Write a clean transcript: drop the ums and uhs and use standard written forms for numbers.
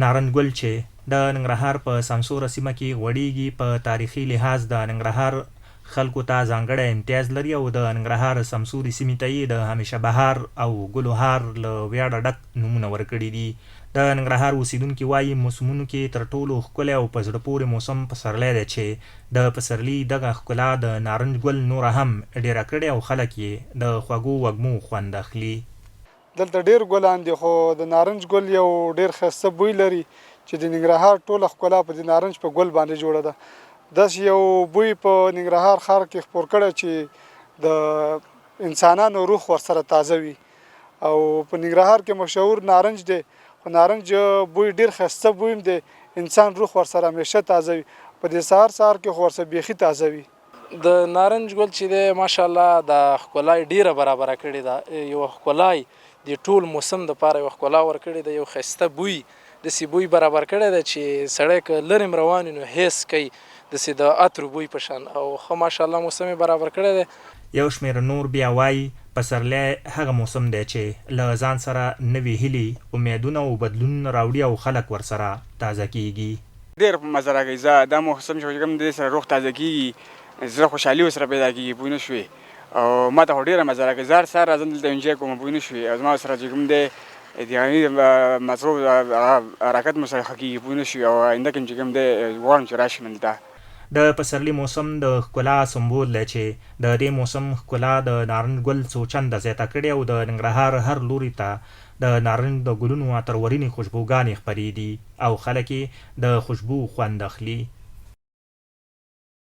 نارنج ګل چې د ننګرهار په سمسوره سیمه کې غوړېږي په تاریخي لحاظ د ننګرهار خلکو ته ځانګړی امتیاز لري او د ننګرهار سمسوري سیمې ته یې د همیشه بهار او ګلوهار له ویاړه ډک نومونه ورکړي دي. د ننګرهار اوسیدونکي وایي موسمونو کې تر ټولو ښکلی او په زړه پورې موسم پسرلی دی چې د پسرلي دغه ښکلا د نارنج ګل نوره هم ډېره کړې او خلک یې د خوږو وږمو خوند اخلي. دلته ډېر ګلان دي خو د نارنج ګل یو ډېر ښایسته بوی لري چې د ننګرهار ټوله ښکلا په د نارنج په ګل باندې جوړه ده. داسې یو بوی په ننګرهار ښار کې خپور کړی چې د انسانانو روح ورسره تازه وي او په ننګرهار کې مشهور نارنج دی خو نارنج بوی ډېر ښایسته بوی دی، انسان روح ورسره همیشه تازه وي، په دې سهار کې خو ورسره بیخي تازه وي. د نارنج ګل چې دی ماشاءالله د ښکلا ډېره برابره کړې ده، یو ښکلا د ټول موسم دپاره یو ښکلا ورکړې ده، یو ښایسته بوی داسې بوی برابر کړی ده چې سړی که لرې هم روان وي نو حس کوي داسې د عطرو بوی په شان او ښه ماشاءالله موسم یې برابر کړی دی. یو شمېر نور بیا وایي پسرلی هغه موسم دی چې له ځان سره نوې هیلې، امیدونه او بدلون راوړي او خلک ورسره تازه کېږي. ډېر مزه راکوي. زه دا موسم چې کوم دی سره روح تازه کېږي، زړه خوشحالي ورسره پیدا کېږي، پوه نه شوې، او ما ته خو ډېره مزه راکوي. زه هر سهار راځم دلته انجوی کوم، پوه نه شوې، او زما سره چې کوم دی د مصروف حرکت مو سره ښه کېږي، پوه نه شوې، او آینده کې چې کوم دی غواړم چې راشم دلته. د پسرلي موسم د ښکلا سمبول دی چې د دې موسم ښکلا د نارنج ګل څو چنده زیاته کړې او د ننګرهار هر لوري ته د نارنج د ګلونو عطرورینې خوشبوګانې خپرې دي او خلک یې د خوشبو خوند اخلي.